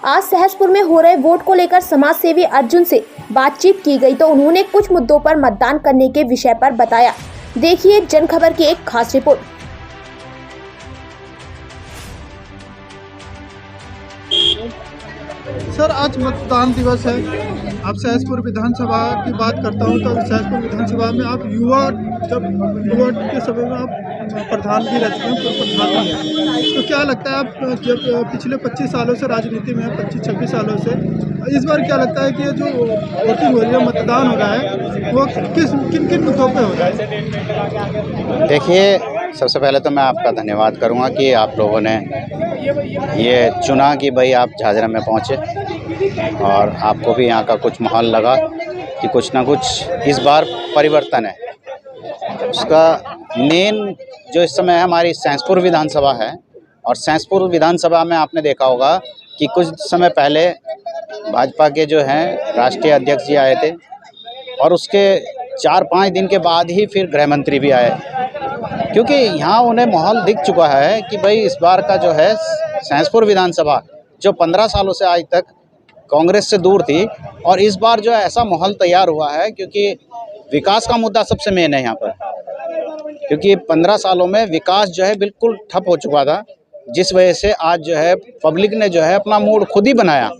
आज सहसपुर में हो रहे वोट को लेकर समाज सेवी अर्जुन से बातचीत की गई तो उन्होंने कुछ मुद्दों पर मतदान करने के विषय पर बताया। देखिए जन खबर की एक खास रिपोर्ट। सर, आज मतदान दिवस है। आप सहसपुर विधानसभा की बात करता हूं तो सहसपुर विधानसभा में आप युवा के समय में आप प्रधान भी रह चुके हैं, पूर्व प्रधान भी हैं। तो क्या लगता है, आप जब पिछले 25 सालों से राजनीति में हैं, 25-26 सालों से, इस बार क्या लगता है कि ये जो वोटिंग हो रही है, मतदान हो रहा है, वो किन किन मुद्दों पर हो रहा है? देखिए, सबसे पहले तो मैं आपका धन्यवाद करूंगा कि आप लोगों ने ये चुना कि भाई आप झाझरा में पहुंचे और आपको भी यहाँ का कुछ माहौल लगा कि कुछ ना कुछ इस बार परिवर्तन है। उसका मेन जो इस समय हमारी सहसपुर विधानसभा है, और सहसपुर विधानसभा में आपने देखा होगा कि कुछ समय पहले भाजपा के जो हैं राष्ट्रीय अध्यक्ष जी आए थे और उसके 4-5 दिन के बाद ही फिर गृह मंत्री भी आए, क्योंकि यहाँ उन्हें माहौल दिख चुका है कि भाई इस बार का जो है सहसपुर विधानसभा जो 15 सालों से आज तक कांग्रेस से दूर थी, और इस बार जो है ऐसा माहौल तैयार हुआ है क्योंकि विकास का मुद्दा सबसे मेन है यहाँ पर, क्योंकि 15 सालों में विकास जो है बिल्कुल ठप हो चुका था, जिस वजह से आज जो है पब्लिक ने जो है अपना मूड खुद ही बनाया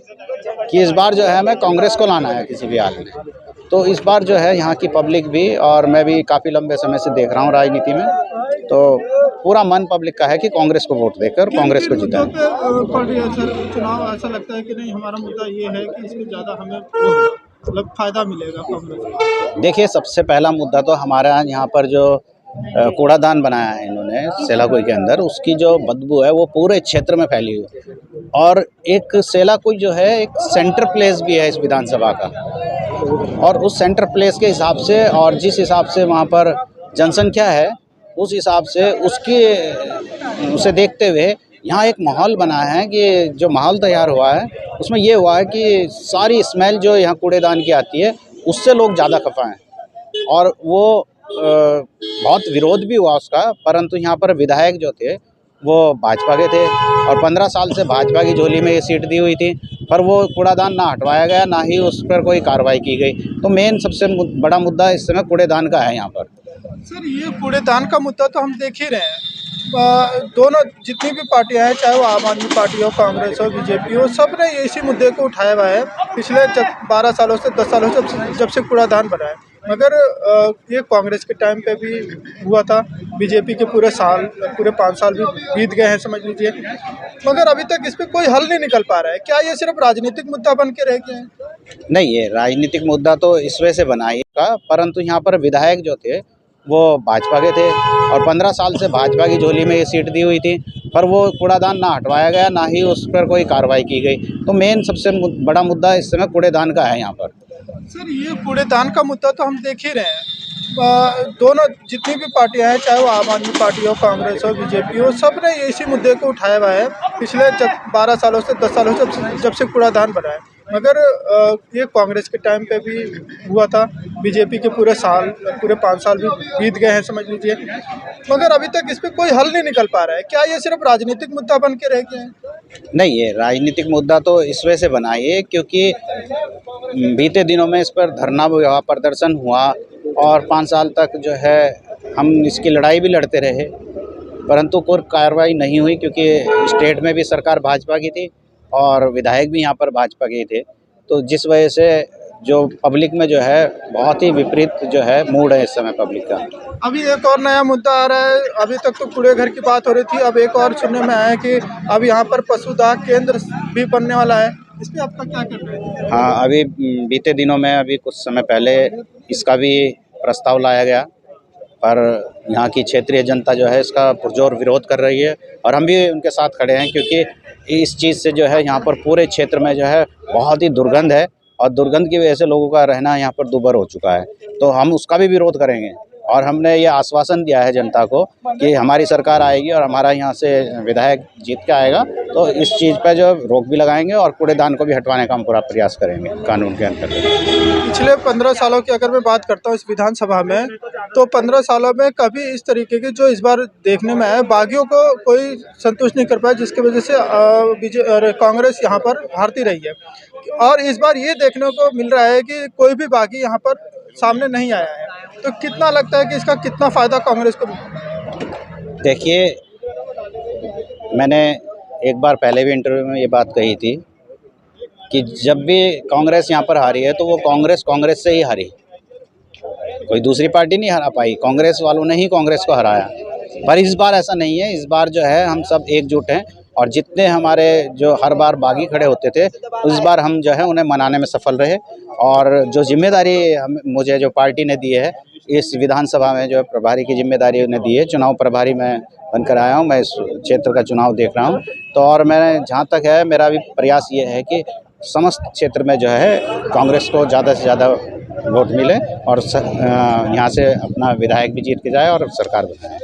कि इस बार जो है हमें कांग्रेस को लाना है किसी भी हाल में। तो इस बार जो है यहाँ की पब्लिक भी, और मैं भी काफ़ी लंबे समय से देख रहा हूँ राजनीति में, तो पूरा मन पब्लिक का है कि कांग्रेस को वोट देकर कांग्रेस को जिताएं। पड़ रही है सर चुनाव, ऐसा लगता है कि नहीं हमारा मुद्दा ये है कि इसमें ज़्यादा हमें मतलब फ़ायदा मिलेगा कांग्रेस? देखिए, सबसे पहला मुद्दा तो हमारे यहाँ पर जो कूड़ादान बनाया है इन्होंने सेलाकुई के अंदर, उसकी जो बदबू है वो पूरे क्षेत्र में फैली हुई है। और एक सेलाकुई जो है एक सेंटर प्लेस भी है इस विधानसभा का, और उस सेंटर प्लेस के हिसाब से और जिस हिसाब से वहाँ पर जनसंख्या है उस हिसाब से उसे देखते हुए यहाँ एक माहौल बना है कि जो माहौल तैयार हुआ है उसमें ये हुआ है कि सारी स्मेल जो यहाँ कूड़ेदान की आती है उससे लोग ज़्यादा खफा हैं, और वो बहुत विरोध भी हुआ उसका, परंतु यहाँ पर विधायक जो थे वो भाजपा के थे और 15 साल से भाजपा की झोली में ये सीट दी हुई थी, पर वो कूड़ादान ना हटवाया गया, ना ही उस पर कोई कार्रवाई की गई। तो मेन सबसे बड़ा मुद्दा इस समय कूड़ेदान का है यहाँ पर। सर, ये कूड़ेदान का मुद्दा तो हम देख ही रहे हैं। दोनों जितनी भी पार्टियां हैं, चाहे वो आम आदमी पार्टी हो, कांग्रेस हो, बीजेपी हो, सब ने इसी मुद्दे को उठाया हुआ है पिछले 12 सालों से 10 सालों से, जब से कूड़ादान बना है। मगर ये कांग्रेस के टाइम पे भी हुआ था, बीजेपी के पूरे 5 साल भी बीत गए हैं समझ लीजिए, मगर अभी तक इस पर कोई हल नहीं निकल पा रहा है। क्या ये सिर्फ राजनीतिक मुद्दा बन के रह गया है? नहीं, ये राजनीतिक मुद्दा तो इस वजह से बना ही था, परंतु यहाँ पर विधायक जो थे वो भाजपा के थे और 15 साल से भाजपा की झोली में ये सीट दी हुई थी, पर वो कूड़ादान ना हटवाया गया, ना ही उस पर कोई कार्रवाई की गई। तो मेन सबसे बड़ा मुद्दा इस समय कूड़ेदान का है यहाँ पर। सर, ये कूड़ेदान का मुद्दा तो हम देख ही रहे हैं। दोनों जितनी भी पार्टियां हैं, चाहे वो आम आदमी पार्टी हो, कांग्रेस हो, बीजेपी हो, सब ने इसी मुद्दे को उठाया हुआ है पिछले 12 सालों से 10 सालों से, जब से कूड़ादान बना है। मगर ये कांग्रेस के टाइम पे भी हुआ था, बीजेपी के पूरे 5 साल भी बीत गए हैं समझ लीजिए, मगर अभी तक इस पर कोई हल नहीं निकल पा रहा है। क्या ये सिर्फ राजनीतिक मुद्दा बन के रह गया है? नहीं, ये राजनीतिक मुद्दा तो इस वजह से बना है क्योंकि बीते दिनों में इस पर धरना हुआ, प्रदर्शन हुआ, और 5 साल तक जो है हम इसकी लड़ाई भी लड़ते रहे, परंतु कोई कार्रवाई नहीं हुई, क्योंकि स्टेट में भी सरकार भाजपा की थी और विधायक भी यहाँ पर भाजपा के ही थे। तो जिस वजह से जो पब्लिक में जो है बहुत ही विपरीत जो है मूड है इस समय पब्लिक का। अभी एक और नया मुद्दा आ रहा है। अभी तक तो कूड़े घर की बात हो रही थी, अब एक और सुनने में आया है कि अब यहाँ पर पशुदाह केंद्र भी बनने वाला है। इस पर आपका क्या कहना है? हाँ, अभी बीते दिनों में अभी कुछ समय पहले इसका भी प्रस्ताव लाया गया, पर यहाँ की क्षेत्रीय जनता जो है इसका पुरजोर विरोध कर रही है, और हम भी उनके साथ खड़े हैं, क्योंकि इस चीज़ से जो है यहाँ पर पूरे क्षेत्र में जो है बहुत ही दुर्गंध है, और दुर्गंध की वजह से लोगों का रहना यहाँ पर दूभर हो चुका है। तो हम उसका भी विरोध करेंगे। और हमने ये आश्वासन दिया है जनता को कि हमारी सरकार आएगी और हमारा यहाँ से विधायक जीत के आएगा, तो इस चीज़ पे जो रोक भी लगाएंगे और कूड़ेदान को भी हटवाने का हम पूरा प्रयास करेंगे कानून के अंतर्गत। पिछले 15 सालों की अगर मैं बात करता हूँ इस विधानसभा में, तो 15 सालों में कभी इस तरीके की जो इस बार देखने में आया, बागियों को कोई संतुष्ट नहीं कर पाया, जिसकी वजह से कांग्रेस यहाँ पर हारती रही है। और इस बार ये देखने को मिल रहा है कि कोई भी बागी यहाँ पर सामने नहीं आया है। तो कितना लगता है कि इसका कितना फ़ायदा कांग्रेस को? देखिए, मैंने एक बार पहले भी इंटरव्यू में ये बात कही थी कि जब भी कांग्रेस यहाँ पर हारी है तो वो कांग्रेस से ही हारी, कोई दूसरी पार्टी नहीं हरा पाई, कांग्रेस वालों ने ही कांग्रेस को हराया। पर इस बार ऐसा नहीं है, इस बार जो है हम सब एकजुट हैं और जितने हमारे जो हर बार बागी खड़े होते थे, इस बार हम जो है उन्हें मनाने में सफल रहे। और जो जिम्मेदारी मुझे जो पार्टी ने दी है इस विधानसभा में, जो प्रभारी की जिम्मेदारी उन्हें दी है, चुनाव प्रभारी मैं बनकर आया हूँ, मैं इस क्षेत्र का चुनाव देख रहा हूँ। तो और मैं जहाँ तक है मेरा भी प्रयास ये है कि समस्त क्षेत्र में जो है कांग्रेस को ज़्यादा से ज़्यादा वोट मिले और यहाँ से अपना विधायक भी जीत के जाए और सरकार बनाए।